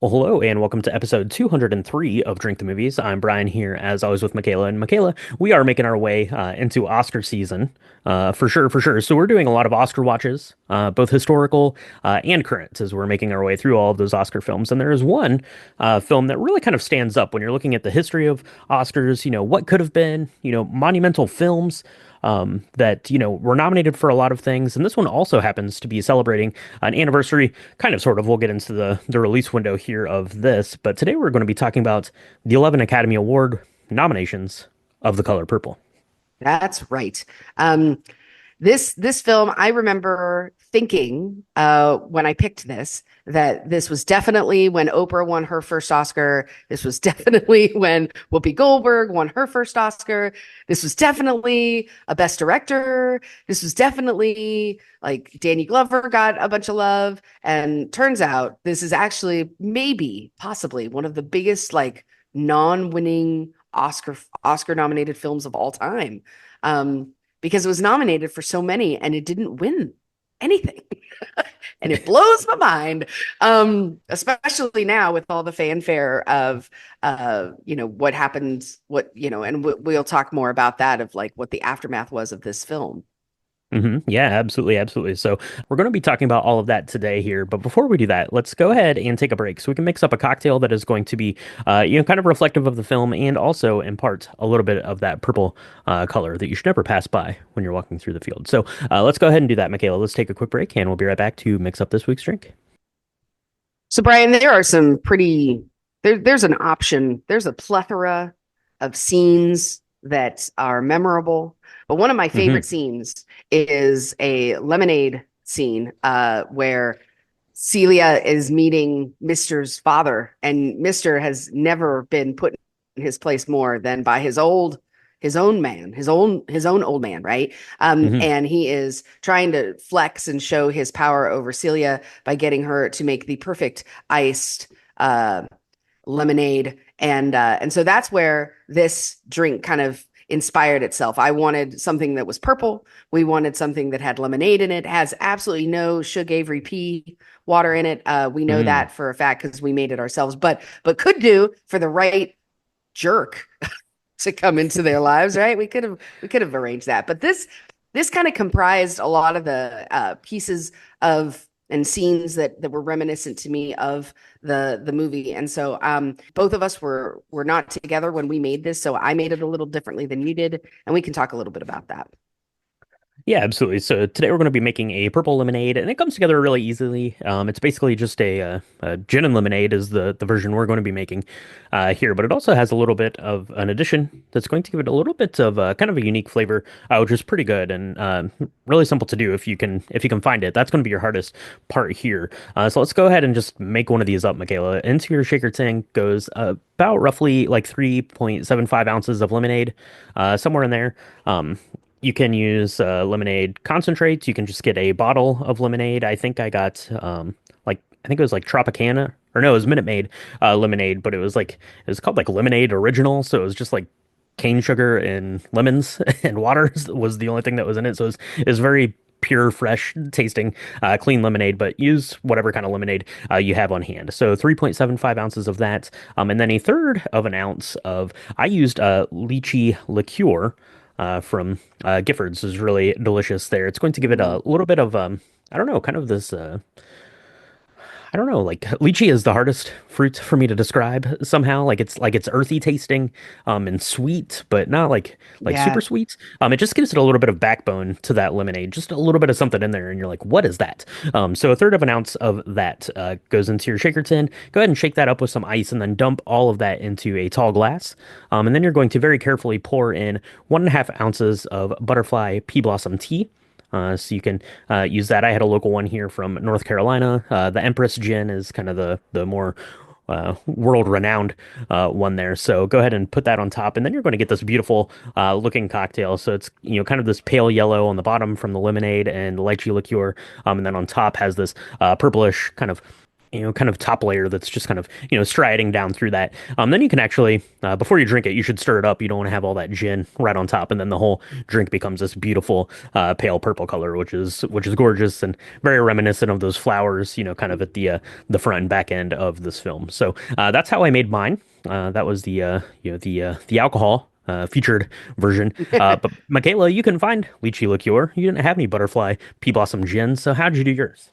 Well, hello, and welcome to episode 203 of Drink the Movies. I'm Brian here, as always, with Michaela. And Michaela, we are making our way into Oscar season, for sure, for sure. So we're doing a lot of Oscar watches, both historical and current, as we're making our way through all of those Oscar films. And there is one film that really kind of stands up when you're looking at the history of Oscars, what could have been, monumental films that were nominated for a lot of things, and this one also happens to be celebrating an anniversary, kind of sort of. We'll get into the release window here of this, but today we're going to be talking about the 11 Academy Award nominations of The Color Purple. That's right. Um, this film, I remember thinking when I picked this that this was definitely when Oprah won her first Oscar. This was definitely when Whoopi Goldberg won her first Oscar. This was definitely a Best Director. This was definitely like Danny Glover got a bunch of love. And turns out this is actually maybe possibly one of the biggest like non-winning Oscar nominated films of all time, because it was nominated for so many and it didn't win anything. And it blows my mind, especially now with all the fanfare of what happened, and we'll talk more about that, of like what the aftermath was of this film. Yeah, absolutely, absolutely. So we're going to be talking about all of that today here. But before we do that, let's go ahead and take a break so we can mix up a cocktail that is going to be, kind of reflective of the film and also impart a little bit of that purple color that you should never pass by when you're walking through the field. So let's go ahead and do that, Michaela. Let's take a quick break and we'll be right back to mix up this week's drink. So, Brian, there are some pretty there's an option. There's a plethora of scenes that are memorable. But one of my hmm favorite scenes is a lemonade scene where Celia is meeting Mister's father, and Mister has never been put in his place more than by his own man, his own old man, right? hmm And he is trying to flex and show his power over Celia by getting her to make the perfect iced lemonade, and so that's where this drink kind of inspired itself. I wanted something that was purple. We wanted something that had lemonade in it. Has absolutely no Suge Avery pea water in it. We know hmm that for a fact because we made it ourselves. But could do for the right jerk to come into their lives, right? We could have arranged that. But this kind of comprised a lot of the pieces of and scenes that were reminiscent to me of the movie. And so both of us were not together when we made this, so I made it a little differently than you did, and we can talk a little bit about that. Yeah, absolutely. So today we're going to be making a purple lemonade, and it comes together really easily. It's basically just a gin and lemonade is the version we're going to be making here, but it also has a little bit of an addition that's going to give it a little bit of kind of a unique flavor, which is pretty good and really simple to do if you can find it. That's going to be your hardest part here. So let's go ahead and just make one of these up, Michaela. Into your shaker tank goes about roughly like 3.75 ounces of lemonade, somewhere in there. You can use lemonade concentrates. You can just get a bottle of lemonade. I think I got I think it was like Tropicana, or no, it was Minute Maid lemonade, but it was called like Lemonade Original, so it was just like cane sugar and lemons and water was the only thing that was in it. So it was very pure, fresh tasting, clean lemonade, but use whatever kind of lemonade you have on hand. So 3.75 ounces of that, and then a third of an ounce of I used lychee liqueur from Gifford's is really delicious there. It's going to give it a little bit of I don't know, kind of this I don't know, like lychee is the hardest fruit for me to describe somehow. Like it's earthy tasting, and sweet, but not like Yeah. super sweet. It just gives it a little bit of backbone to that lemonade, just a little bit of something in there, and you're like, what is that? So a third of an ounce of that goes into your shaker tin. Go ahead and shake that up with some ice, and then dump all of that into a tall glass. And then you're going to very carefully pour in 1.5 ounces of butterfly pea blossom tea. So you can use that. I had a local one here from North Carolina. The Empress Gin is kind of the more world-renowned one there. So go ahead and put that on top, and then you're going to get this beautiful looking cocktail. So it's kind of this pale yellow on the bottom from the lemonade and the lychee liqueur, and then on top has this purplish kind of kind of top layer that's just kind of, striding down through that. Then you can actually, before you drink it, you should stir it up. You don't want to have all that gin right on top, and then the whole drink becomes this beautiful, pale purple color, which is gorgeous and very reminiscent of those flowers, kind of at the front and back end of this film. So that's how I made mine. That was the alcohol. Featured version. But Michaela, you can find lychee liqueur. You didn't have any butterfly pea blossom gin, so how'd you do yours?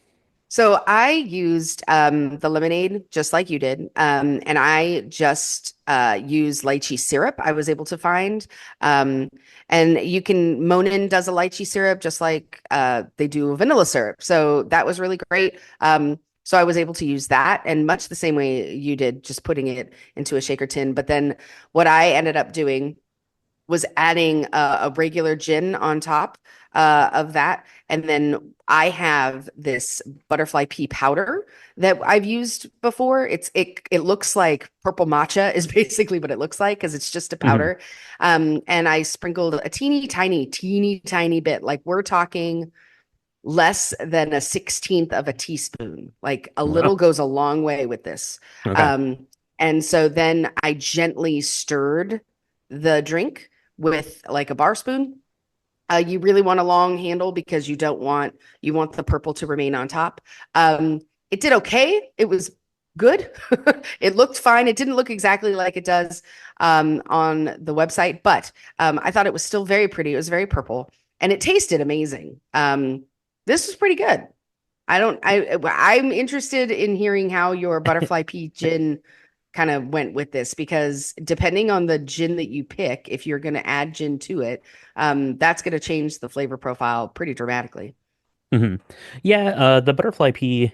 So I used the lemonade just like you did, and I just used lychee syrup. I was able to find, um, and you can Monin does a lychee syrup just like they do vanilla syrup. So that was really great. So I was able to use that, and much the same way you did, just putting it into a shaker tin. But then what I ended up doing was adding a regular gin on top of that. And then I have this butterfly pea powder that I've used before. It looks like purple matcha is basically what it looks like because it's just a Hmm. powder. And I sprinkled a teeny tiny bit. Like we're talking less than a 16th of a teaspoon. Like a little Wow. goes a long way with this. Okay. Um, and so then I gently stirred the drink with like a bar spoon. You really want a long handle because you want the purple to remain on top. It did okay. It was good. It looked fine. It didn't look exactly like it does on the website, but I thought it was still very pretty. It was very purple, and it tasted amazing. This was pretty good. I'm interested in hearing how your butterfly pea gin kind of went with this because depending on the gin that you pick, if you're going to add gin to it, that's going to change the flavor profile pretty dramatically. Hmm. Yeah, the butterfly pea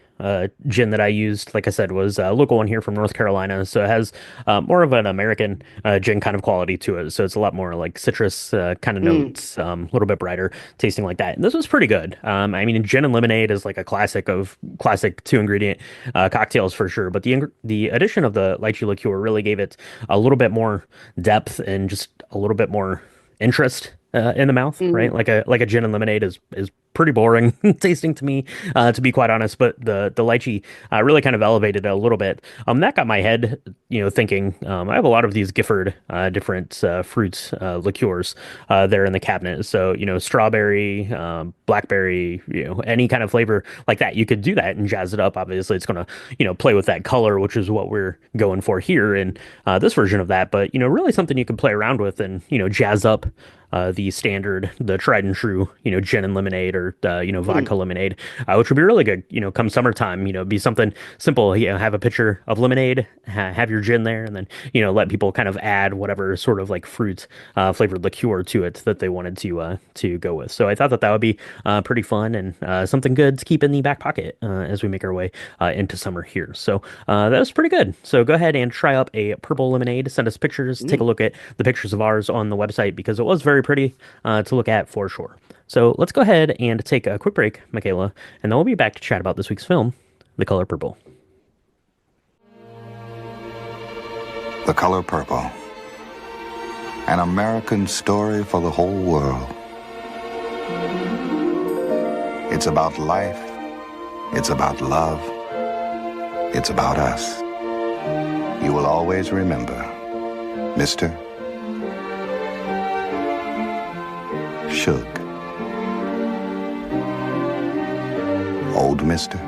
gin that I used, like I said, was a local one here from North Carolina. So it has more of an American gin kind of quality to it. So it's a lot more like citrus kind of Mm, notes, a little bit brighter tasting like that. And this was pretty good. I mean, gin and lemonade is like a classic of classic two ingredient cocktails for sure. But the addition of the lychee liqueur really gave it a little bit more depth and just a little bit more interest in the mouth, right? mm, Like a gin and lemonade is pretty boring tasting to me, to be quite honest. But the lychee really kind of elevated it a little bit. That got my head, thinking. I have a lot of these Gifford different fruits liqueurs there in the cabinet. So strawberry, blackberry, any kind of flavor like that. You could do that and jazz it up. Obviously, it's gonna play with that color, which is what we're going for here in this version of that. But really something you can play around with and jazz up the standard, the tried and true, gin and lemonade or vodka mm, lemonade, which would be really good. Come summertime, be something simple. Have a pitcher of lemonade, have your gin there, and then let people kind of add whatever sort of like fruit flavored liqueur to it that they wanted to go with. So I thought that that would be pretty fun and something good to keep in the back pocket as we make our way into summer here. So that was pretty good. So go ahead and try up a purple lemonade. Send us pictures. Take a mm. look at the pictures of ours on the website because it was very pretty to look at for sure. So let's go ahead and take a quick break, Michaela, and then we'll be back to chat about this week's film, The Color Purple. The Color Purple, an American story for the whole world. It's about life, it's about love, it's about us. You will always remember, Mr. Suge, Old Mister,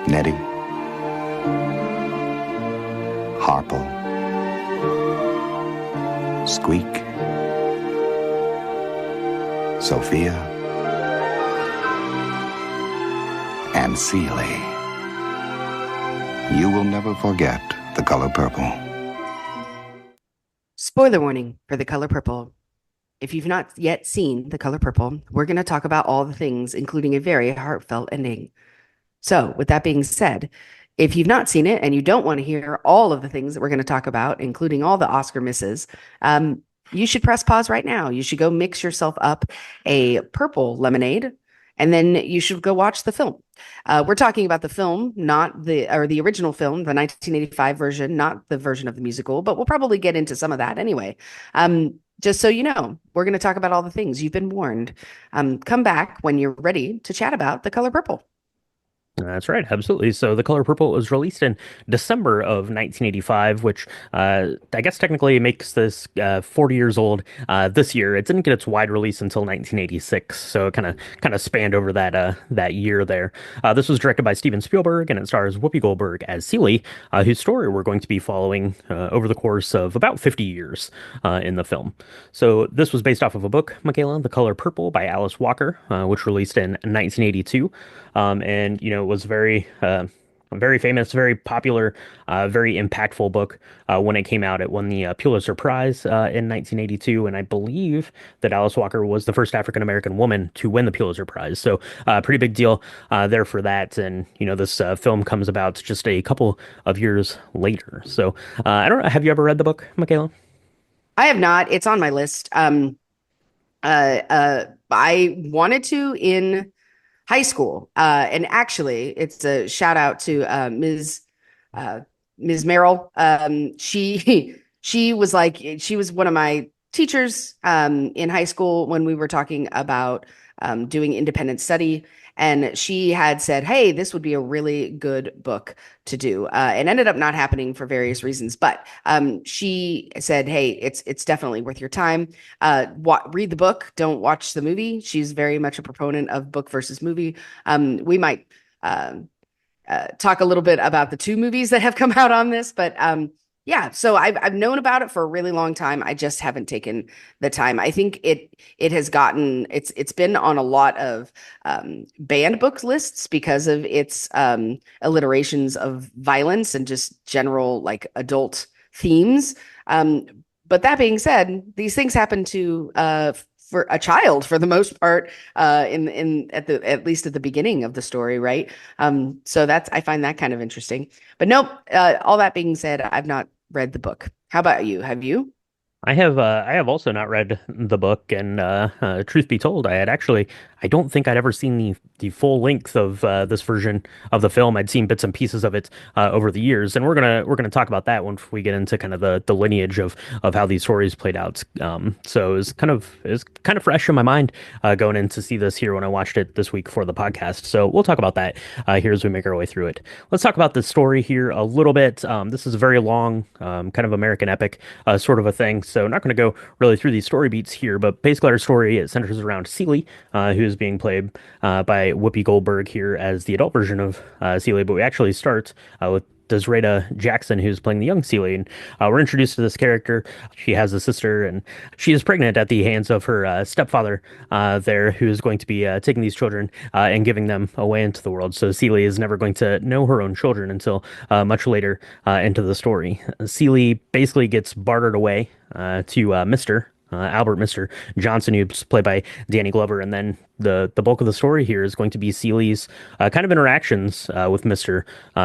Nettie, Harpo, Squeak, Sophia, and Celie. You will never forget The Color Purple. Spoiler warning for The Color Purple. If you've not yet seen The Color Purple, we're going to talk about all the things, including a very heartfelt ending. So, with that being said, if you've not seen it and you don't want to hear all of the things that we're going to talk about, including all the Oscar misses, you should press pause right now. You should go mix yourself up a purple lemonade, and then you should go watch the film. We're talking about the film, not the original film, the 1985 version, not the version of the musical, but we'll probably get into some of that anyway. Just so you know, we're going to talk about all the things. You've been warned. Come back when you're ready to chat about The Color Purple. That's right, absolutely. So The Color Purple was released in December of 1985, which I guess technically makes this 40 years old this year. It didn't get its wide release until 1986, so it kind of spanned over that year there. This was directed by Steven Spielberg, and it stars Whoopi Goldberg as Celie, whose story we're going to be following over the course of about 50 years in the film. So this was based off of a book, Michaela, The Color Purple by Alice Walker, which released in 1982. And was very famous, very popular, very impactful book when it came out. It won the Pulitzer Prize in 1982, and I believe that Alice Walker was the first African American woman to win the Pulitzer Prize. So, pretty big deal there for that. And this film comes about just a couple of years later. So, I don't know. Have you ever read the book, Michaela? I have not. It's on my list. I wanted to in high school. And actually, it's a shout out to uh, Ms. Merrill. She was like she was one of my teachers in high school when we were talking about doing independent study. And she had said, "Hey, this would be a really good book to do." It ended up not happening for various reasons, but she said, "Hey, it's definitely worth your time. Read the book, don't watch the movie." She's very much a proponent of book versus movie. We might talk a little bit about the two movies that have come out on this, but yeah. So I've known about it for a really long time. I just haven't taken the time. I think it has gotten it's been on a lot of banned book lists because of its alliterations of violence and just general like adult themes. Um, but that being said, these things happen to for a child for the most part in at least at the beginning of the story, right? So that's I find that kind of interesting. But nope, all that being said, I've not read the book. How about you? Have you? I have also not read the book, and truth be told, I don't think I'd ever seen the full length of this version of the film. I'd seen bits and pieces of it over the years, and we're gonna talk about that once we get into kind of the lineage of how these stories played out. So it was kind of fresh in my mind going in to see this here when I watched it this week for the podcast. So we'll talk about that here as we make our way through it. Let's talk about the story here a little bit. This is a very long, kind of American epic sort of a thing. So not going to go really through these story beats here, but basically our story it centers around Celie, who is being played by Whoopi Goldberg here as the adult version of Celie. But we actually start with Desreta Jackson, who's playing the young Celie. And we're introduced to this character. She has a sister, and she is pregnant at the hands of her stepfather there, who is going to be taking these children and giving them away into the world. So Celie is never going to know her own children until much later into the story. Celie basically gets bartered away to Mr. Albert Mr. Johnson, who's played by Danny Glover, and then the bulk of the story here is going to be Celie's kind of interactions with Mr.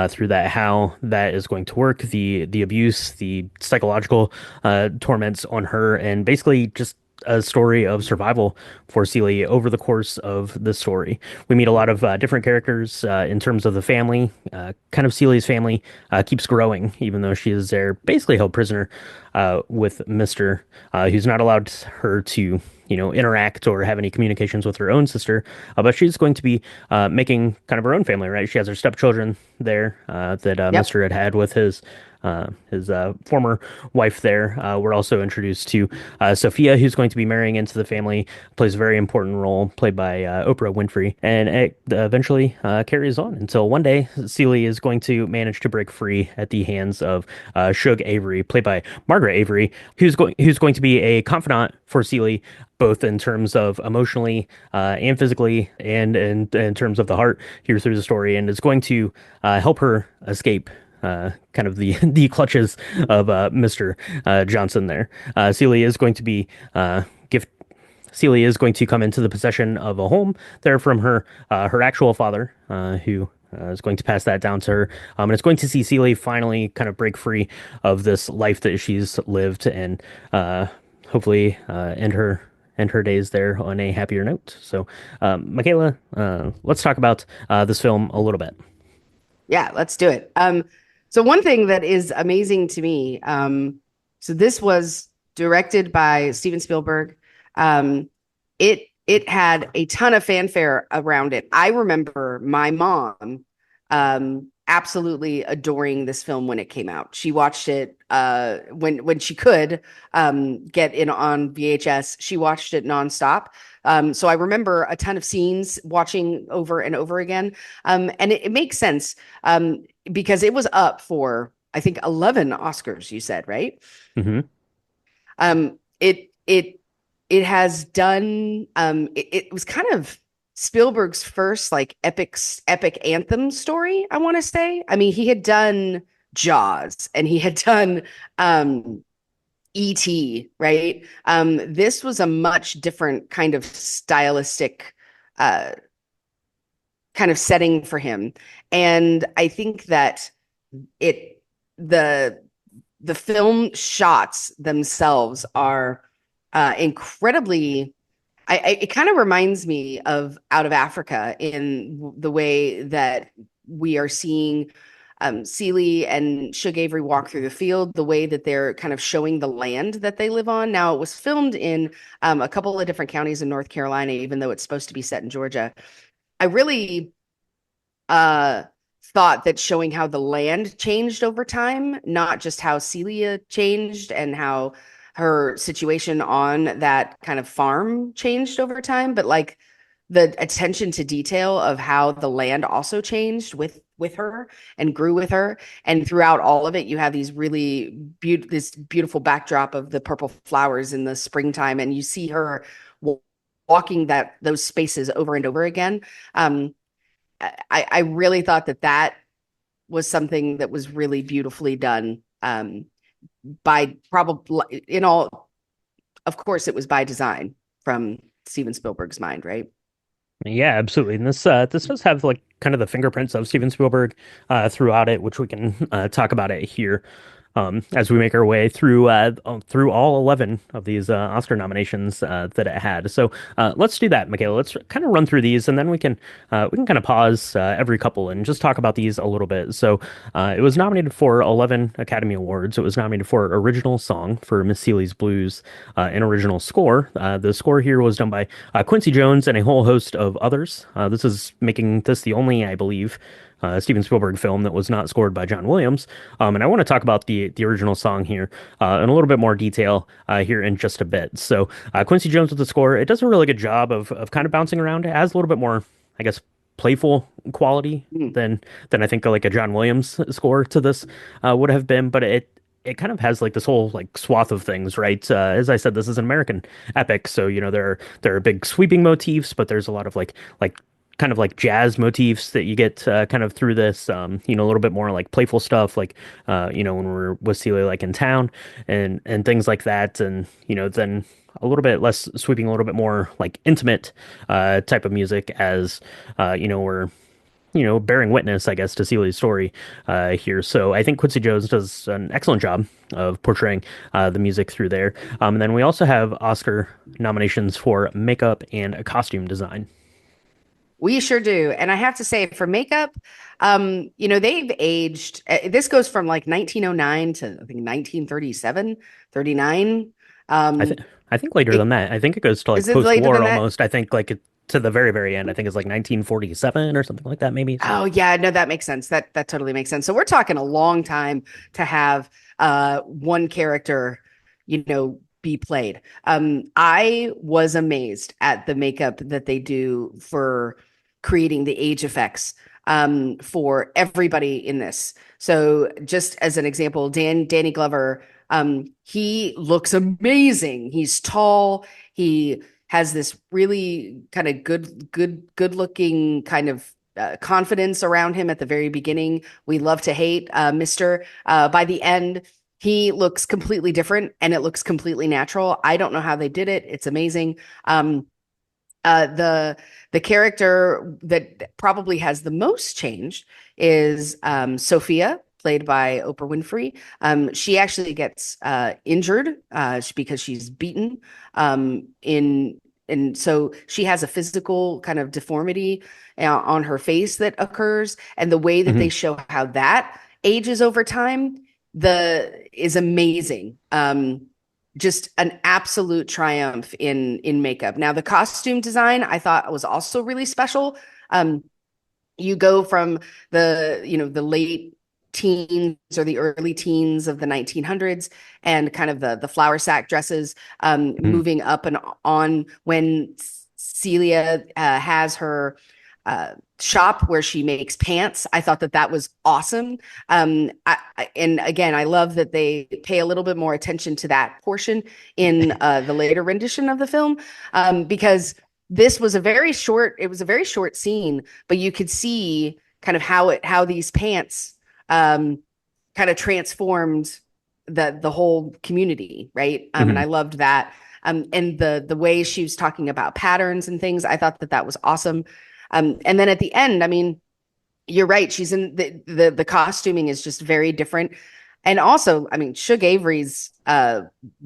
Through that, how that is going to work, the abuse, the psychological torments on her, and basically just a story of survival for Celie over the course of the story. We meet a lot of different characters in terms of the family. Kind of Celie's family keeps growing, even though she is there basically held prisoner with Mr. Who's not allowed her to, interact or have any communications with her own sister. But she's going to be making kind of her own family, right? She has her stepchildren there that Yep. Mr. had with his former wife there. We're also introduced to Sophia, who's going to be marrying into the family, plays a very important role, played by Oprah Winfrey, and it eventually carries on until one day Celie is going to manage to break free at the hands of Shug Avery, played by Margaret Avery, who's going to be a confidant for Celie, both in terms of emotionally and physically, and in terms of the heart here through the story, and is going to help her escape kind of the the clutches of Mr. Johnson there. Celie is going to be gift. Celie is going to come into the possession of a home there from her actual father, who is going to pass that down to her, and it's going to see Celie finally kind of break free of this life that she's lived, and hopefully end her days there on a happier note. So, Michaela, let's talk about this film a little bit. Yeah, let's do it. So one thing that is amazing to me, so this was directed by Steven Spielberg. It had a ton of fanfare around it. I remember my mom absolutely adoring this film when it came out. She watched it when she could get in on VHS. She watched it nonstop. So I remember a ton of scenes watching over and over again. And it makes sense because it was up for, I think, 11 Oscars, you said, right? Hmm. It has done it was kind of Spielberg's first like epic anthem story, I want to say. I mean, he had done Jaws and he had done E.T., right? This was a much different kind of stylistic uh kind of setting for him. And I think that it the the film shots themselves are incredibly. It kind of reminds me of Out of Africa in the way that we are seeing Celie and Shug Avery walk through the field, the way that they're kind of showing the land that they live on. Now, it was filmed in a couple of different counties in North Carolina, even though it's supposed to be set in Georgia. I really uh thought that showing how the land changed over time, not just how Celia changed and how her situation on that kind of farm changed over time, but like the attention to detail of how the land also changed with her and grew with her. And throughout all of it, you have these really this beautiful backdrop of the purple flowers in the springtime, and you see her walking those spaces over and over again. I really thought that was something that was really beautifully done by probably in all, of course, it was by design from Steven Spielberg's mind, right? Yeah, absolutely. And this does have like kind of the fingerprints of Steven Spielberg throughout it, which we can talk about it here as we make our way through all 11 of these Oscar nominations that it had. So let's do that, Michaela. Let's kind of run through these, and then we can kind of pause every couple and just talk about these a little bit. So it was nominated for 11 Academy Awards. It was nominated for original song for Miss Celie's Blues, and original score. The score here was done by Quincy Jones and a whole host of others. This is making this the only, I believe, Steven Spielberg film that was not scored by John Williams. And I want to talk about the original song here in a little bit more detail here in just a bit. So Quincy Jones with the score, it does a really good job of kind of bouncing around. It has a little bit more, I guess, playful quality Mm. than I think like a John Williams score to this would have been, but it kind of has like this whole like swath of things, right? As I said, this is an American epic, so there are big sweeping motifs, but there's a lot of like kind of like jazz motifs that you get kind of through this, a little bit more like playful stuff, like when we're with Celia like in town and things like that, and then a little bit less sweeping, a little bit more like intimate type of music as we're bearing witness, I guess, to Celia's story here. So I think Quincy Jones does an excellent job of portraying the music through there. And then we also have Oscar nominations for makeup and costume design. We sure do. And I have to say, for makeup, they've aged. This goes from like 1909 to I think 1937, 39. I think Um, I think later than it that. I think it goes to like is it later than post-war that? almost. I think like to the very, very end. I think it's like 1947 or something like that, maybe. So Oh yeah, no, that makes sense. That totally makes sense. So we're talking a long time to have one character, be played. I was amazed at the makeup that they do for creating the age effects for everybody in this. So just as an example, Danny Glover, he looks amazing. He's tall. He has this really kind of good looking kind of confidence around him at the very beginning. We love to hate Mr. By the end, he looks completely different and it looks completely natural. I don't know how they did it. It's amazing. The character that probably has the most changed is Sophia, played by Oprah Winfrey. She actually gets injured because she's beaten in and so she has a physical kind of deformity on her face that occurs, and the way that they mhm. show how that ages over time the is amazing. Just an absolute triumph in makeup. Now, the costume design I thought was also really special. Um, you go from the late teens or the early teens of the 1900s and kind of the flour sack dresses, Mhm. moving up and on when Celia has her shop where she makes pants. I thought that that was awesome. And again, I love that they pay a little bit more attention to that portion in the later rendition of the film, because this was it was a very short scene, but you could see kind of how these pants um, kind of transformed the whole community, right? And Mhm. I loved that. And the way she was talking about patterns and things, I thought that that was awesome. And then at the end, I mean, you're right. She's in the costuming is just very different. And also, I mean, Shug Avery's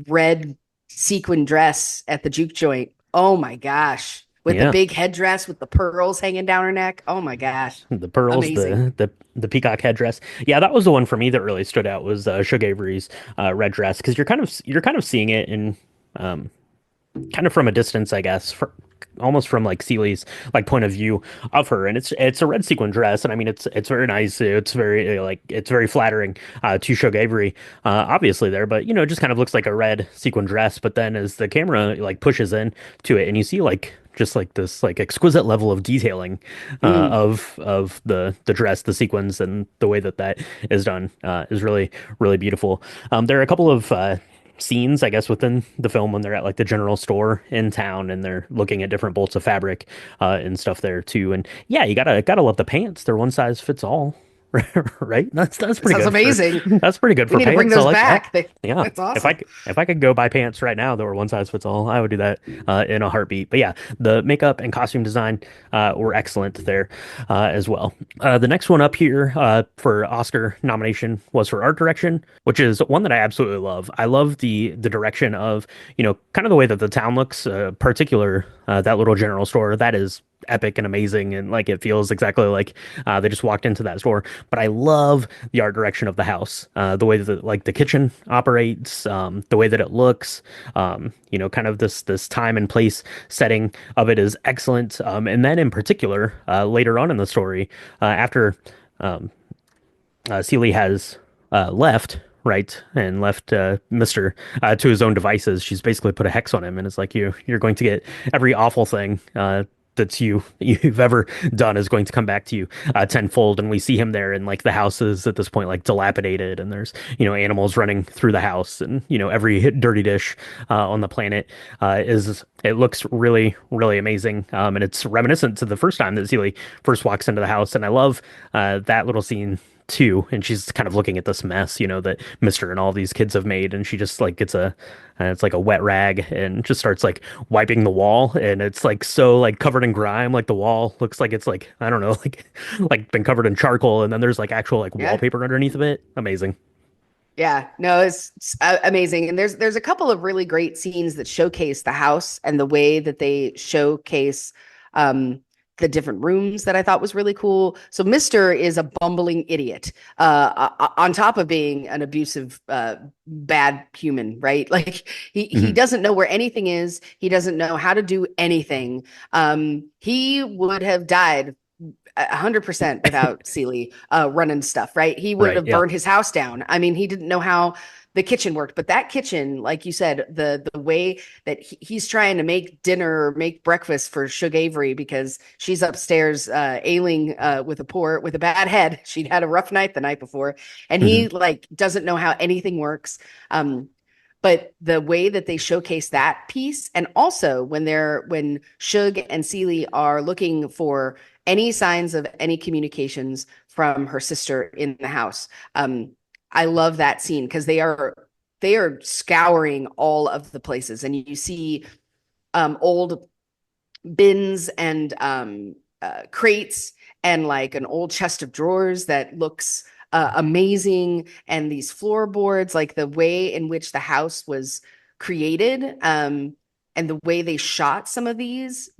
red sequin dress at the juke joint. Oh my gosh. With the Yeah. big headdress with the pearls hanging down her neck. Oh my gosh. The pearls, Amazing. the peacock headdress. Yeah, that was the one for me that really stood out was Shug Avery's red dress because you're kind of seeing it in um, kind of from a distance, I guess, almost from like Celie's like point of view of her, and it's a red sequin dress, and I mean it's very nice. It's very like it's very flattering to Shug Avery, obviously there, but it just kind of looks like a red sequin dress. But then as the camera like pushes in to it, and you see like just like this like exquisite level of detailing Mm. of the dress, the sequins, and the way that that is done is really beautiful. There are a couple of scenes, I guess, within the film when they're at like the general store in town and they're looking at different bolts of fabric and stuff there too. And yeah, you gotta love the pants. They're one size fits all, right? That's It pretty sounds good for amazing. that's pretty good We for need to bring pants. I those like that. back. Yeah, That's awesome. if I could go buy pants right now that were one size fits all, I would do that in a heartbeat. But yeah, the makeup and costume design were excellent there as well. The next one up here for Oscar nomination was for art direction, which is one that I absolutely love. I love the direction of, kind of the way that the town looks, particular that little general store. That is epic and amazing, and like it feels exactly like they just walked into that store. But I love the art direction of the house, the way that like the kitchen operates, the way that it looks, kind of this time and place setting of it is excellent. And then in particular, later on in the story, after um, Celie has left, right, and left Mister to his own devices, she's basically put a hex on him, and it's like you're going to get every awful thing. That you've ever done is going to come back to you tenfold, and we see him there, and like the house is at this point like dilapidated, and there's animals running through the house, and every dirty dish on the planet is it looks really amazing, and it's reminiscent to the first time that Celie first walks into the house, and I love that little scene too, and she's kind of looking at this mess, that Mister and all these kids have made, and she just like gets a it's like a wet rag and just starts like wiping the wall, and it's like so like covered in grime, like the wall looks like it's like I don't know, like been covered in charcoal, and then there's like actual like Yeah. wallpaper underneath of it. Amazing. Yeah, no, it's amazing. And there's a couple of really great scenes that showcase the house and the way that they showcase um the different rooms that I thought was really cool. So Mister is a bumbling idiot, on top of being an abusive, bad human, right? Like he Hmm. doesn't know where anything is. He doesn't know how to do anything. He would have died 100% without Celie running stuff, right? He would Right. have Yeah. burned his house down. I mean, he didn't know how the kitchen worked, but that kitchen, like you said, the way that he's trying to make dinner, make breakfast for Shug Avery because she's upstairs ailing with a bad head. She'd had a rough night the night before, and Hmm. he like doesn't know how anything works. But the way that they showcase that piece, and also when Shug and Celie are looking for any signs of any communications from her sister in the house. I love that scene because they are scouring all of the places, and you see old bins and crates and like an old chest of drawers that looks amazing, and these floorboards, like the way in which the house was created, and the way they shot some of these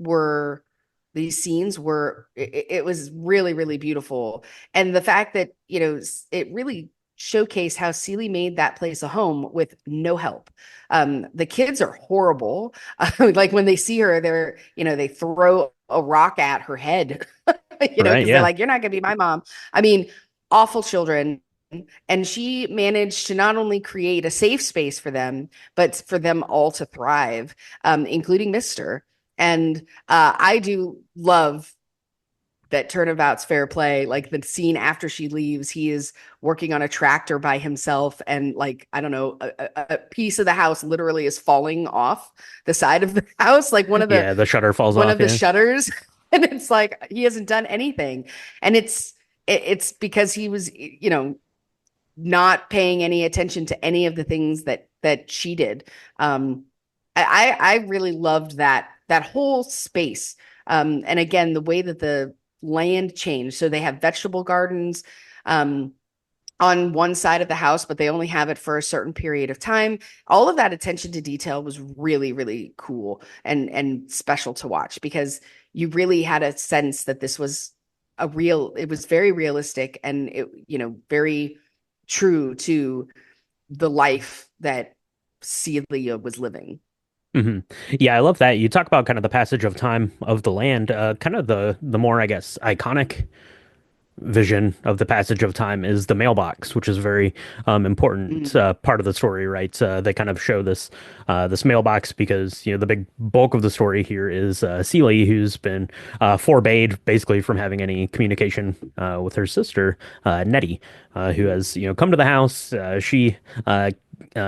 scenes were it was really beautiful. And the fact that it really showcased how Celie made that place a home with no help. The kids are horrible. Like when they see her, they throw a rock at her head. Right. because they're Yeah. like, you're not going to be my mom. I mean, awful children. And she managed to not only create a safe space for them, but for them all to thrive, including Mr. And I do love that turnabout's fair play. Like the scene after she leaves, he is working on a tractor by himself, and like I don't know, a piece of the house literally is falling off the side of the house, like Yeah. The shutter falls one off. of the Yeah. shutters, and it's like he hasn't done anything, and it's because he was not paying any attention to any of the things that she did. I really loved that whole space. And again, the way that the land changed. So they have vegetable gardens um, on one side of the house, but they only have it for a certain period of time. All of that attention to detail was really, really cool and special to watch because you really had a sense that this was it was very realistic and very true to the life that Celia was living. hmm Yeah, I love that. You talk about kind of the passage of time of the land, kind of the more, I guess, iconic vision of the passage of time is the mailbox, which is a very important Mm, part of the story, right? They kind of show this mailbox because the big bulk of the story here is Celie, who's been forbade basically from having any communication with her sister Nettie, who mm, has come to the house. She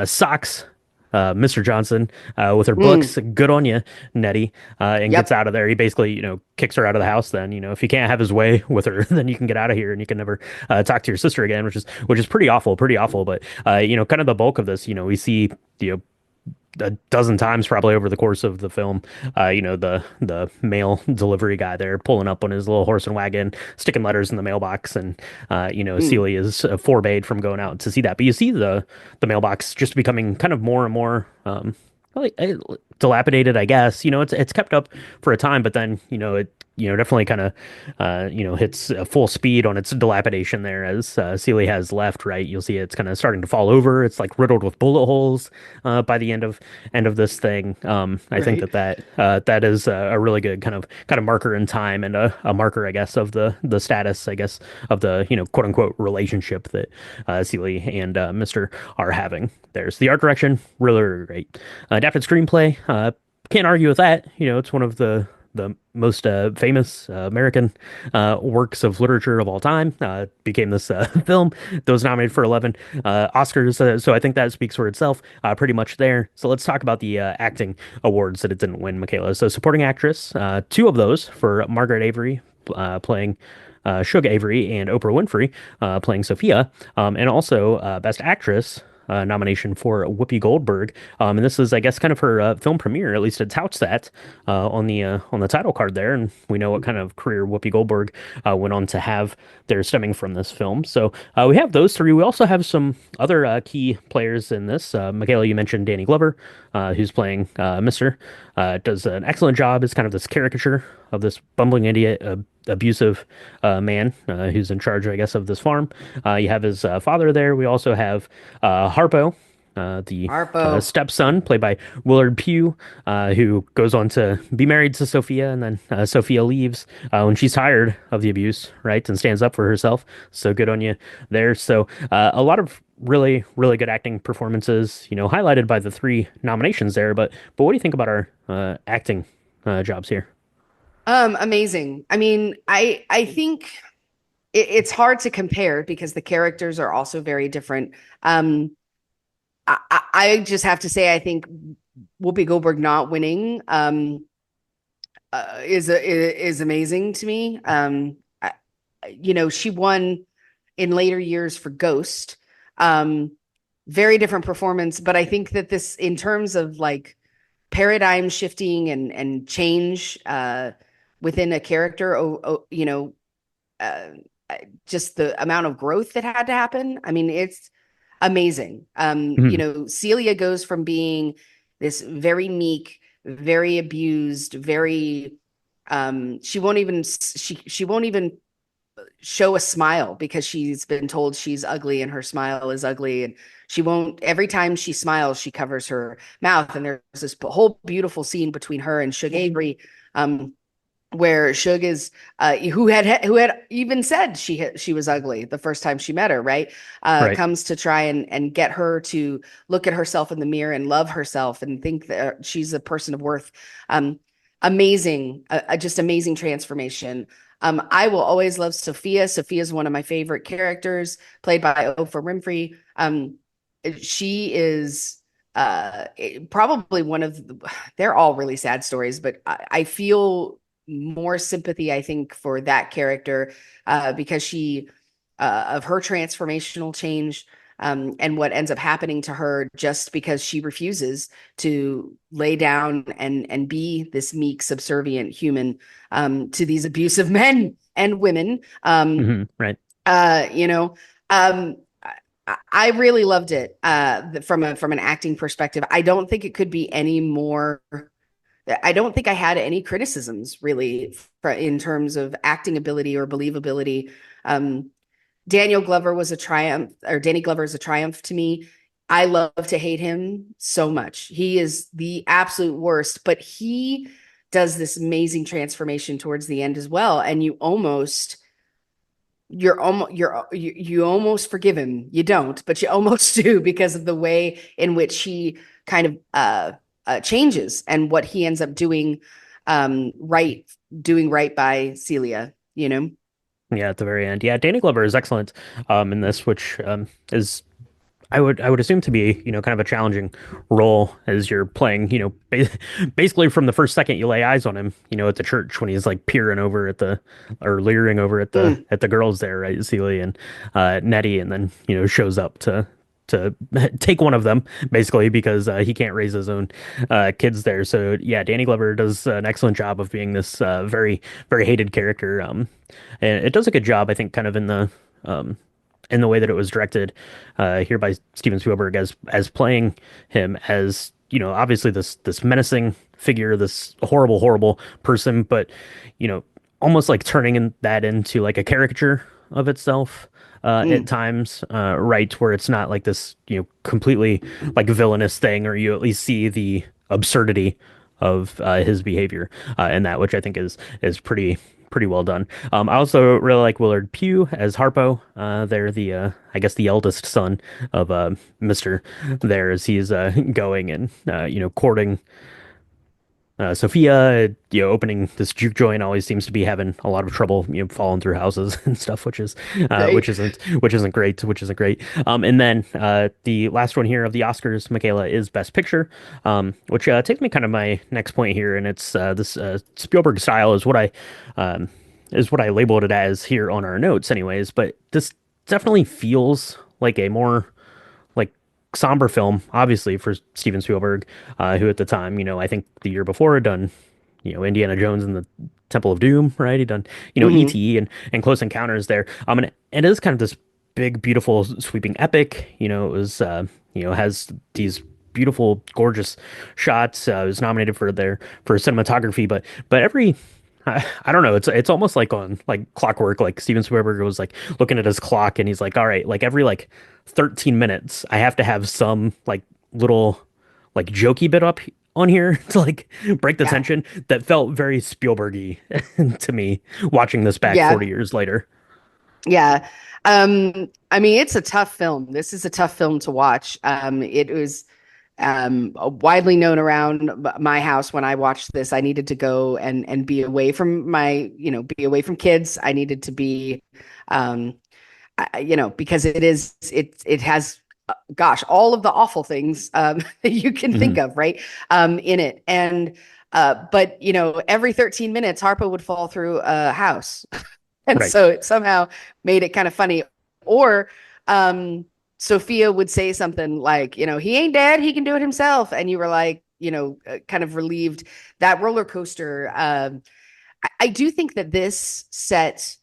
socks Mr. Johnson with her mm. books. Good on you, Nettie, and gets Yep. out of there. He basically, kicks her out of the house. Then, if he can't have his way with her, then you can get out of here and you can never talk to your sister again, which is pretty awful, pretty awful. But kind of the bulk of this, we see, you know, a dozen times probably over the course of the film. The mail delivery guy there pulling up on his little horse and wagon, sticking letters in the mailbox, and Mm. Celie is forbade from going out to see that. But you see the mailbox just becoming kind of more and more like, dilapidated, I guess. It's kept up for a time, but then it definitely kind of hits full speed on its dilapidation there as Celie has left. Right, you'll see it's kind of starting to fall over. It's like riddled with bullet holes by the end of this thing. I think Right. that is a really good kind of marker in time and a marker, I guess, of the status, I guess, of the quote unquote relationship that Celie and Mr. are having. There's the art direction, really, really great. Adapted screenplay, can't argue with that. It's one of the most famous American works of literature of all time. Became this film that was nominated for 11 Oscars. So I think that speaks for itself pretty much there. So let's talk about the acting awards that it didn't win, Michaela. So supporting actress, two of those for Margaret Avery playing Shug Avery and Oprah Winfrey playing Sophia, and also Best Actress nomination for Whoopi Goldberg. And this is, I guess, kind of her film premiere. At least it touts that on the title card there. And we know what kind of career Whoopi Goldberg went on to have there stemming from this film. So we have those three. We also have some other key players in this. Michaela, you mentioned Danny Glover, who's playing Mr. Does an excellent job as kind of this caricature of this bumbling idiot, abusive man who's in charge, I guess, of this farm. You have his father there. We also have Harpo, the Harpo. stepson, played by Willard Pugh, who goes on to be married to Sophia, and then Sophia leaves when she's tired of the abuse, right, and stands up for herself. So good on you there. So a lot of really, really good acting performances, highlighted by the three nominations there. But what do you think about our acting jobs here? Amazing. I mean, I think it's hard to compare because the characters are also very different. I just have to say, I think Whoopi Goldberg not winning is amazing to me. She won in later years for Ghost. Um, very different performance, but I think that this, in terms of like paradigm shifting and change within a character, uh, just the amount of growth that had to happen. I mean, it's amazing. Mhm. Celia goes from being this very meek, very abused, very she won't even show a smile because she's been told she's ugly and her smile is ugly, and she won't, every time she smiles she covers her mouth, and there's this whole beautiful scene between her and Shug Avery. where Shug is who had even said she was ugly the first time she met her, right? Right. Comes to try and get her to look at herself in the mirror and love herself and think that she's a person of worth. Um, Amazing, just amazing transformation. I will always love Sophia. Sophia is one of my favorite characters, played by Oprah Winfrey. She is probably one of they're all really sad stories, but I feel more sympathy, I think, for that character because she of her transformational change and what ends up happening to her just because she refuses to lay down and be this meek, subservient human to these abusive men and women. Right. You know, um, I really loved it from an acting perspective. I don't think it could be any more. I don't think I had any criticisms really in terms of acting ability or believability. Um, Daniel Glover was a triumph, or Danny Glover is a triumph to me. I love to hate him so much. He is the absolute worst, but he does this amazing transformation towards the end as well. And you almost forgive him. You don't, but you almost do because of the way in which he kind of changes and what he ends up right doing right by Celia, you know. Yeah, at the very end. Yeah, Danny Glover is excellent in this, which is I would assume to be, kind of a challenging role as you're playing, basically from the first second you lay eyes on him, at the church when he's like peering over at the or leering over at the Mm, girls there, right? Celie and Nettie, and then, shows up to take one of them basically because he can't raise his own kids there. So yeah, Danny Glover does an excellent job of being this very very hated character. And it does a good job, I think, kind of um, in the way that it was directed here by Steven Spielberg as playing him as, obviously this menacing figure, this horrible horrible person, but almost like that into like a caricature of itself at mm. times, right, where it's not like this completely like villainous thing, or you at least see the absurdity of his behavior in that, which I think is pretty well done. I also really like Willard Pugh as Harpo. They're the I guess the eldest son of Mr. there as he's going and courting Sophia. Opening this juke joint always seems to be having a lot of trouble, falling through houses and stuff, Right. which isn't great. And then the last one here of the Oscars, Michaela, is Best Picture, which takes me kind of my next point here, and it's this Spielberg style is what I labeled it as here on our notes, anyways. But this definitely feels like a more like somber film, obviously for Steven Spielberg, who at the time, I think the year before had done, Indiana Jones and the Temple of Doom, right? He'd done, Hmm. E.T. and Close Encounters there. And it is kind of this big, beautiful, sweeping epic. It was, has these beautiful, gorgeous shots. It was nominated for cinematography, but every I don't know. It's almost like on like clockwork. Like Steven Spielberg was like looking at his clock and he's like, all right, like every like 13 minutes, I have to have some like little like jokey bit up on here to like break the Yeah. tension that felt very Spielbergy to me watching this back Yeah. 40 years later. Yeah. I mean, it's a tough film. This is a tough film to watch. It was widely known around my house when I watched this. I needed to go and be away from be away from kids. I needed to be, um, because it has, gosh, all of the awful things that you can think Hmm. of, right? In it. And, but, every 13 minutes, Harpo would fall through a house. And Right. so it somehow made it kind of funny. Or um, Sophia would say something like, he ain't dead, he can do it himself. And you were like, kind of relieved. That roller coaster. I do think that this set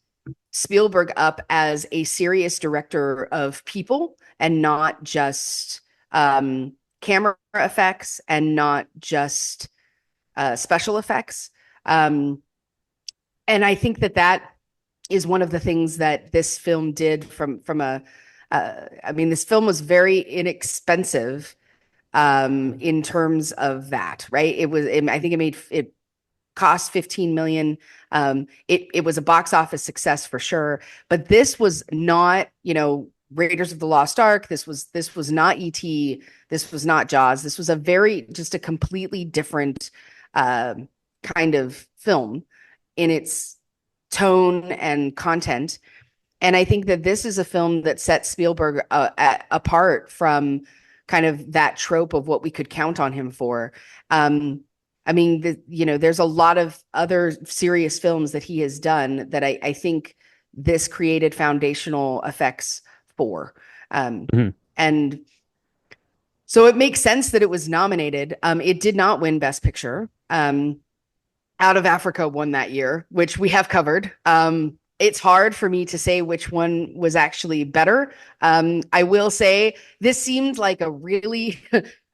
Spielberg up as a serious director of people and not just camera effects and not just special effects. Um, and I think that is one of the things that this film did from a I mean, this film was very inexpensive in terms of that, right? I think it made it. cost 15 million. It was a box office success for sure, but this was not, Raiders of the Lost Ark. This was not E.T. This was not Jaws. This was just a completely different uh, kind of film in its tone and content. And I think that this is a film that sets Spielberg apart from kind of that trope of what we could count on him for. Um, I mean, there's a lot of other serious films that he has done that I think this created foundational effects for. Um, Mhm. and so it makes sense that it was nominated. It did not win Best Picture. Out of Africa won that year, which we have covered. It's hard for me to say which one was actually better. I will say this seemed like a really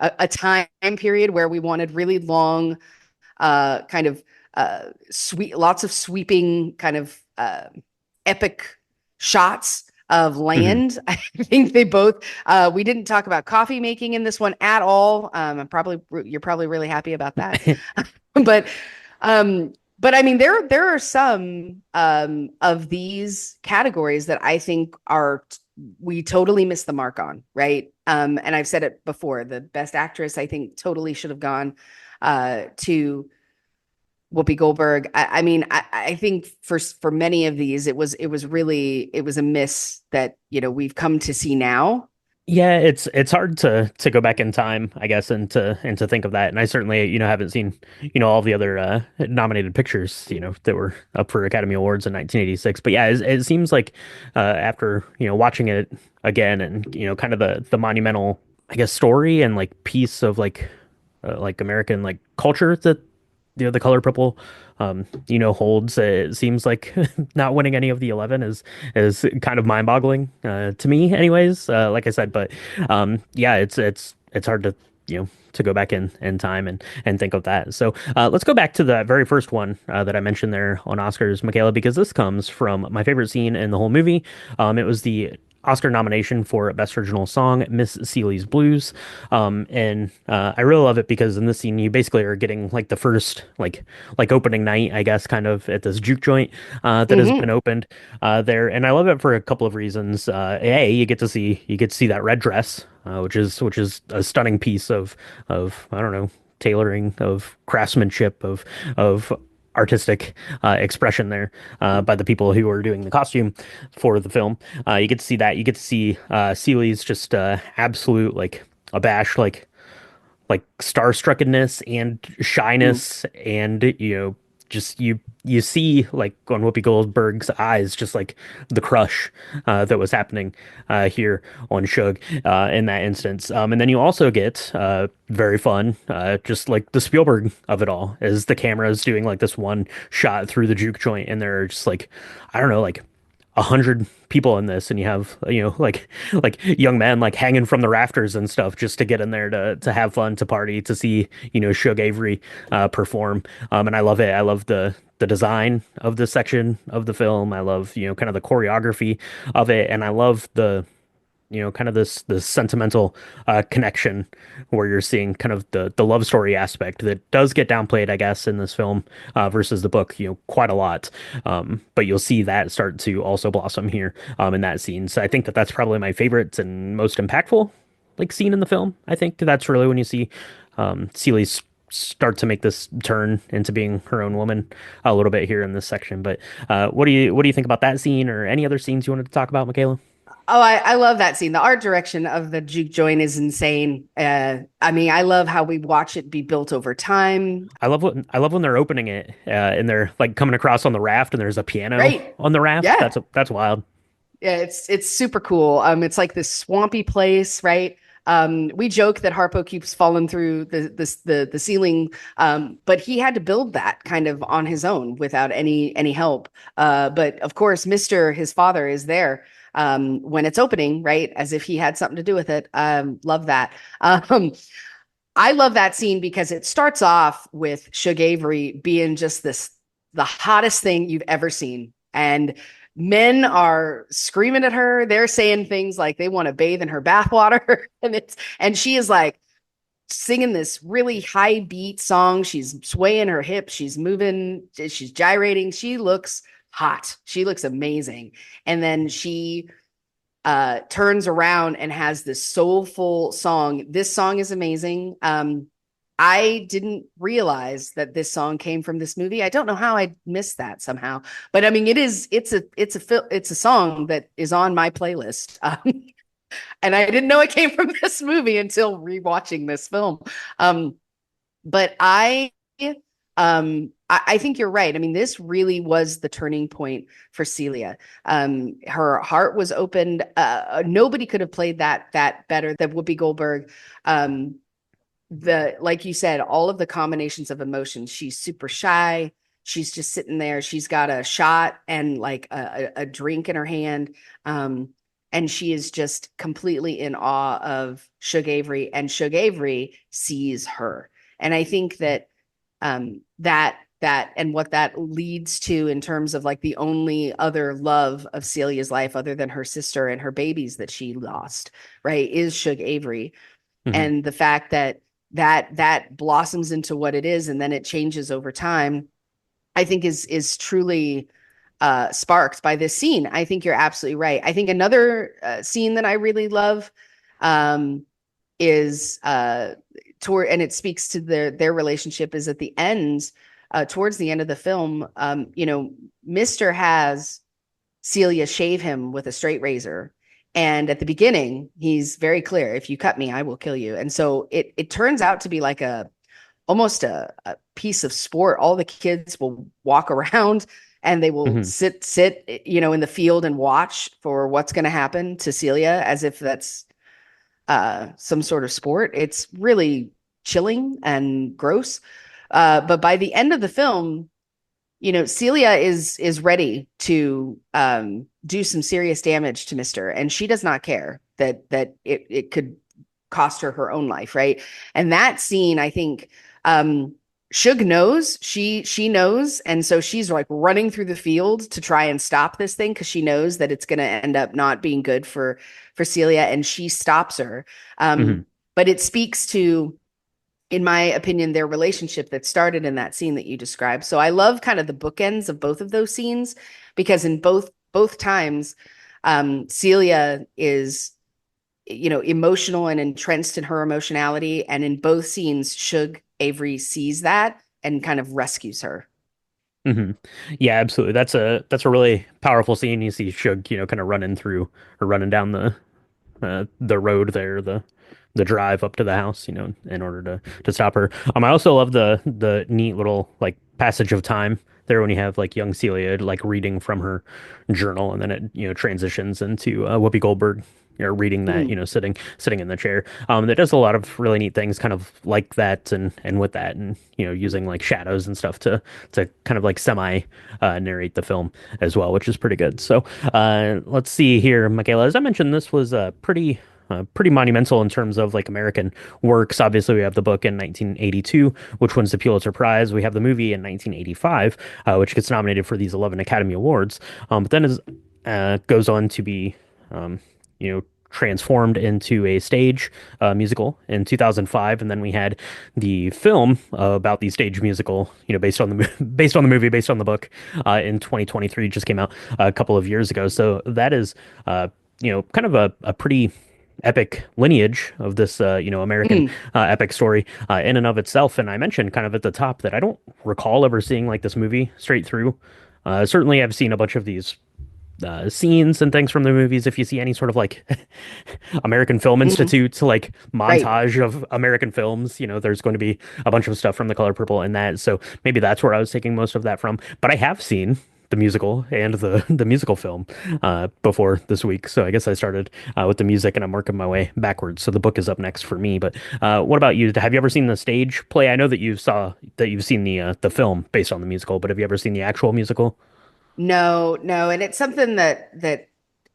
a time period where we wanted really long, kind of lots of sweeping kind of epic shots of Mhm. land. I think they both. We didn't talk about coffee making in this one at all. You're probably really happy about that, but I mean, there are some of these categories that I think we totally missed the mark on, right? And I've said it before, the best actress I think totally should have gone to Whoopi Goldberg. I mean, I think for many of these, it was a miss that we've come to see now. Yeah, it's hard to go back in time, I guess, and to think of that. And I certainly, haven't seen, all the other nominated pictures, that were up for Academy Awards in 1986. But yeah, it seems like after, watching it again and, kind of the monumental, I guess, story and like piece of like American like culture that the color purple holds. It seems like not winning any of the 11 is kind of mind-boggling to me anyways, like I said. But yeah, it's hard to to go back in time and think of that. So let's go back to the very first one that I mentioned there on Oscars, Michaela, because this comes from my favorite scene in the whole movie. It was the Oscar nomination for Best Original Song, Miss Celie's Blues. And I really love it because in this scene you basically are getting like the first like opening night, I guess, kind of at this juke joint that has been Hmm. opened there. And I love it for a couple of reasons. You get to see that red dress, which is a stunning piece of I don't know, tailoring, of craftsmanship, of artistic expression there by the people who are doing the costume for the film. You get to see that. You get to see Celie's just absolute like abashed like starstruckedness and shyness, and just you see like on Whoopi Goldberg's eyes just like the crush that was happening here on Shug in that instance. And then you also get very fun just like the Spielberg of it all, as the camera is doing like this one shot through the juke joint, and there are just like, I don't know, like 100 people in this, and you have like young men like hanging from the rafters and stuff just to get in there to have fun, to party, to see Shug Avery perform. And I love it. I love the design of this section of the film. I love kind of the choreography of it, and I love the kind of this sentimental connection where you're seeing kind of the love story aspect that does get downplayed, I guess, in this film versus the book, quite a lot. But you'll see that start to also blossom here in that scene. So I think that that's probably my favorite and most impactful like scene in the film. I think that's really when you see Celie start to make this turn into being her own woman a little bit here in this section. But what do you think about that scene, or any other scenes you wanted to talk about, Michaela? Oh, I love that scene. The art direction of the juke joint is insane. I mean, I love how we watch it be built over time. I love when they're opening it and they're like coming across on the raft and there's a piano Right. on the raft. Yeah. That's wild. Yeah, it's super cool. It's like this swampy place, right? We joke that Harpo keeps falling through the ceiling, but he had to build that kind of on his own without any help. But of course, Mister, his father, is there when it's opening, right? As if he had something to do with it. Love that. I love that scene because it starts off with Shug Avery being just the hottest thing you've ever seen. And men are screaming at her. They're saying things like they want to bathe in her bathwater. And she is like singing this really high beat song. She's swaying her hips. She's moving. She's gyrating. She looks hot. She looks amazing. And then she turns around and has this soulful song. This song is amazing. I didn't realize that this song came from this movie. I don't know how I missed that somehow, but I mean, it's a song that is on my playlist. And I didn't know it came from this movie until rewatching this film. Um, but I think you're right. I mean, this really was the turning point for Celia. Her heart was opened. Nobody could have played that better than Whoopi Goldberg. Like you said, all of the combinations of emotions. She's super shy. She's just sitting there. She's got a shot and like a drink in her hand. And she is just completely in awe of Shug Avery, and Shug Avery sees her. And I think that that and what that leads to in terms of like the only other love of Celia's life other than her sister and her babies that she lost, right, is Shug Avery. Hmm. And the fact that blossoms into what it is and then it changes over time, I think is truly sparked by this scene. I think you're absolutely right. I think another scene that I really love is toward, and it speaks to their relationship, is at the end, towards the end of the film. Mr. has Celia shave him with a straight razor. And at the beginning, he's very clear, if you cut me, I will kill you. And so it turns out to be like almost a piece of sport. All the kids will walk around and they will Hmm. sit, in the field and watch for what's going to happen to Celia as if that's some sort of sport. It's really chilling and gross. But by the end of the film, Celia is ready to do some serious damage to Mister, and she does not care that it could cost her her own life, right? And that scene, I think, Shug knows, she knows, and so she's like running through the field to try and stop this thing because she knows that it's going to end up not being good for Celia, and she stops her. Hmm. But it speaks to, in my opinion, their relationship that started in that scene that you described. So I love kind of the bookends of both of those scenes because in both times, Celia is, emotional and entrenched in her emotionality, and in both scenes, Shug Avery sees that and kind of rescues her. Hmm. Yeah, absolutely. That's a really powerful scene. You see Shug, kind of running through or running down the road there, the drive up to the house, in order to stop her. I also love the neat little like passage of time there when you have like young Celia like reading from her journal, and then it transitions into Whoopi Goldberg. Reading that, Mhm. sitting in the chair. That does a lot of really neat things, kind of like that, and with that, and using like shadows and stuff to kind of like semi narrate the film as well, which is pretty good. So, let's see here, Michaela. As I mentioned, this was pretty monumental in terms of like American works. Obviously, we have the book in 1982, which wins the Pulitzer Prize. We have the movie in 1985, which gets nominated for these 11 Academy Awards. But then is goes on to be, transformed into a stage musical in 2005, and then we had the film about the stage musical, based on based on the movie, based on the book, in 2023, just came out a couple of years ago. So that is, kind of a pretty epic lineage of this, American Mhm. epic story in and of itself. And I mentioned kind of at the top that I don't recall ever seeing like this movie straight through. Certainly, I've seen a bunch of these scenes and things from the movies. If you see any sort of like American Film Mhm. Institute like Right. montage of American films, there's going to be a bunch of stuff from The Color Purple in that. So maybe that's where I was taking most of that from. But I have seen the musical and the musical film before this week. So I guess I started with the music and I'm working my way backwards. So the book is up next for me. But what about you? Have you ever seen the stage play? I know that you've seen the film based on the musical, but have you ever seen the actual musical? No, no, and it's something that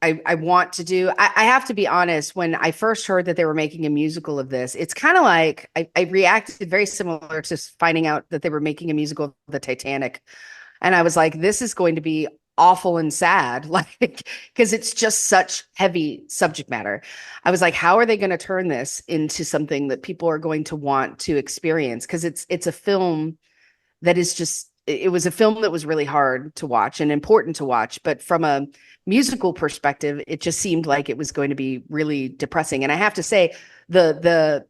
I want to do. I have to be honest, when I first heard that they were making a musical of this, it's kind of like I reacted very similar to finding out that they were making a musical of the Titanic. And I was like, this is going to be awful and sad, like, because it's just such heavy subject matter. I was like, how are they going to turn this into something that people are going to want to experience? Because it's a film that is just, it was a film that was really hard to watch and important to watch, but from a musical perspective, it just seemed like it was going to be really depressing. And I have to say, the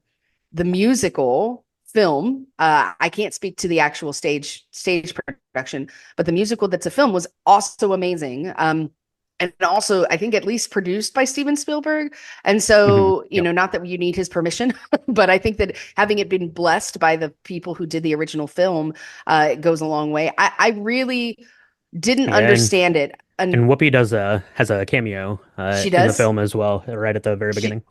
musical film, I can't speak to the actual stage production, but the musical that's a film was also amazing. And also, I think at least produced by Steven Spielberg. And so, Yep. not that you need his permission, but I think that having it been blessed by the people who did the original film, it goes a long way. I really didn't Yeah, understand it. and And Whoopi does has a cameo she in the does. film as well, right at the very She beginning.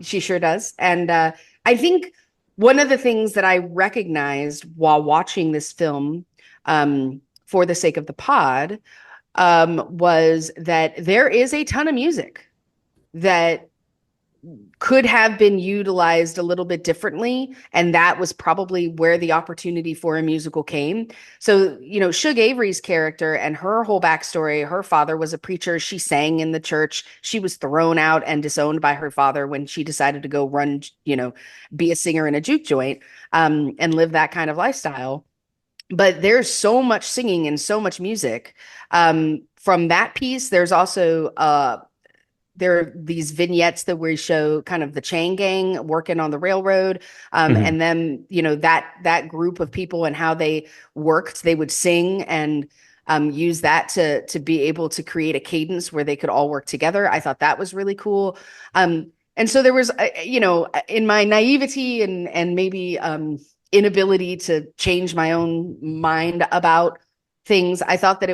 she sure does. And I think one of the things that I recognized while watching this film, for the sake of the pod, was that there is a ton of music that could have been utilized a little bit differently. And that was probably where the opportunity for a musical came. So, Shug Avery's character and her whole backstory, her father was a preacher. She sang in the church. She was thrown out and disowned by her father when she decided to go run, be a singer in a juke joint, and live that kind of lifestyle. But there's so much singing and so much music. From that piece, there's also there are these vignettes that we show kind of the chain gang working on the railroad, Hmm. and then that group of people and how they worked. They would sing and use that to be able to create a cadence where they could all work together. I thought that was really cool. And so there was, in my naivety and maybe inability to change my own mind about things, I thought that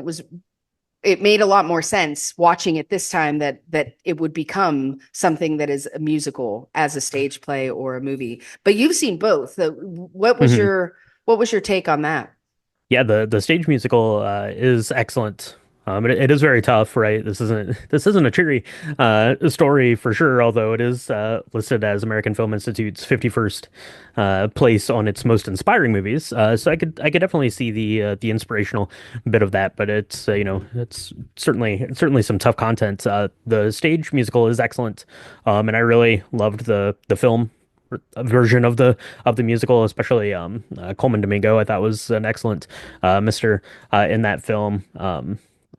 it made a lot more sense watching it this time that it would become something that is a musical as a stage play or a movie. But you've seen both. What was your take on that? Yeah, the stage musical is excellent. It is very tough, right? This isn't a cheery story for sure, although it is listed as American Film Institute's 51st place on its most inspiring movies. So I could definitely see the inspirational bit of that, but it's certainly some tough content. The stage musical is excellent, and I really loved the film version of the musical, especially Coleman Domingo. I thought was an excellent Mister in that film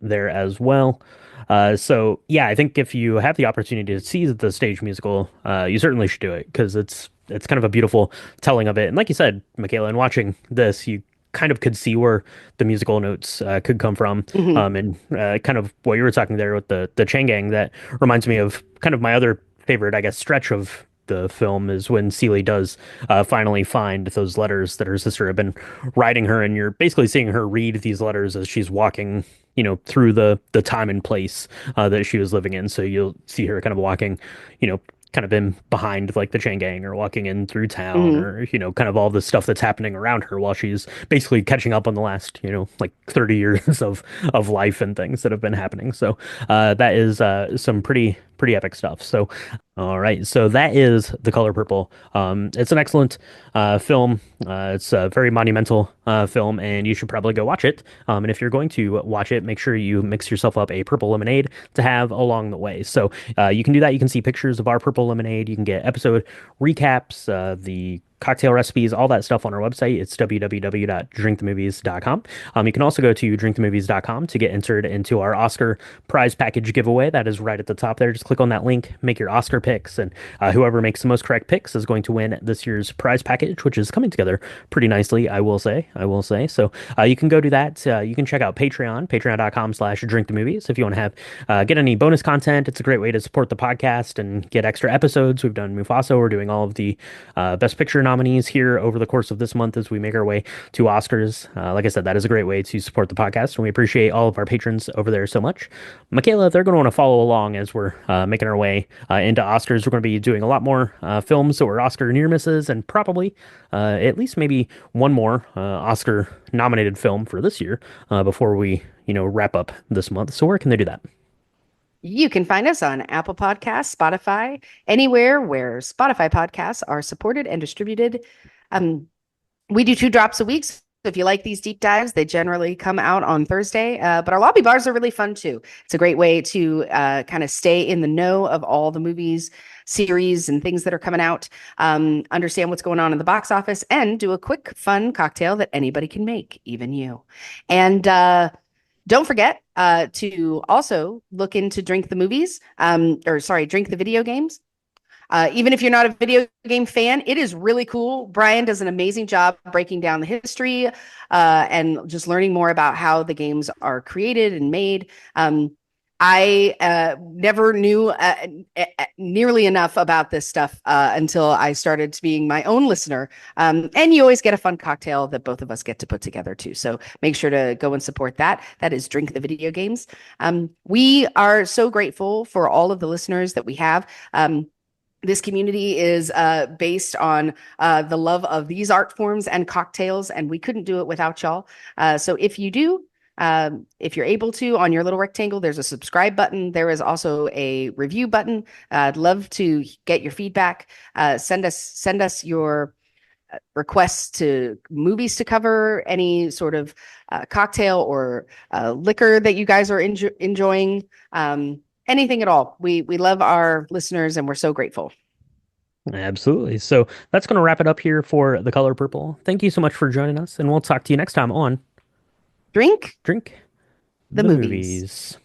there as well. So yeah, I think if you have the opportunity to see the stage musical, you certainly should do it because it's kind of a beautiful telling of it. And like you said, Michaela, in watching this, you kind of could see where the musical notes could come from, Hmm. and kind of what you were talking there with the Chain Gang. That reminds me of kind of my other favorite, I guess, stretch of the film is when Celie does finally find those letters that her sister had been writing her, and you're basically seeing her read these letters as she's walking, through the time and place that she was living in. So you'll see her kind of walking, you know, kind of in behind like the chain gang or walking in through town Hmm. or, kind of all the stuff that's happening around her while she's basically catching up on the last, like 30 years of life and things that have been happening. So that is some pretty epic stuff. So all right, so that is The Color Purple. It's an excellent film. It's a very monumental film, and you should probably go watch it. And if you're going to watch it, make sure you mix yourself up a purple lemonade to have along the way. So you can do that. You can see pictures of our purple lemonade. You can get episode recaps, the cocktail recipes, all that stuff on our website. It's www.drinkthemovies.com. You can also go to drinkthemovies.com to get entered into our Oscar prize package giveaway. That is right at the top there. Just click on that link, make your Oscar picks, and whoever makes the most correct picks is going to win this year's prize package, which is coming together pretty nicely, I will say. I will say. So you can go do that. You can check out Patreon, patreon.com/drinkthemovies if you want to have get any bonus content. It's a great way to support the podcast and get extra episodes. We've done Mufasa. We're doing all of the Best Picture nominees here over the course of this month as we make our way to Oscars. Like I said, that is a great way to support the podcast, and we appreciate all of our patrons over there so much. Michaela, they're going to want to follow along as we're making our way into Oscars. We're going to be doing a lot more films that were Oscar near misses, and probably at least maybe one more Oscar nominated film for this year before we, wrap up this month. So where can they do that? You can find us on Apple Podcasts, Spotify, anywhere where Spotify podcasts are supported and distributed. Um, we do 2 drops a week. if you like these deep dives, they generally come out on Thursday. But our lobby bars are really fun too. It's a great way to kind of stay in the know of all the movies, series, and things that are coming out, understand what's going on in the box office, and do a quick, fun cocktail that anybody can make, even you. And don't forget to also look into Drink the Movies, or sorry, Drink the Video Games. Even if you're not a video game fan, it is really cool. Brian does an amazing job breaking down the history and just learning more about how the games are created and made. I never knew nearly enough about this stuff until I started being my own listener. And you always get a fun cocktail that both of us get to put together too. So make sure to go and support that. That is Drink the Video Games. We are so grateful for all of the listeners that we have. This community is based on the love of these art forms and cocktails, and we couldn't do it without y'all. So if you do, if you're able to, on your little rectangle, there's a subscribe button. There is also a review button. I'd love to get your feedback. Send us your requests to movies to cover, any sort of cocktail or liquor that you guys are enjoying. Anything at all. We love our listeners and we're so grateful. Absolutely. So that's going to wrap it up here for The Color Purple. Thank you so much for joining us, and we'll talk to you next time on Drink Drink the the movies. Movies.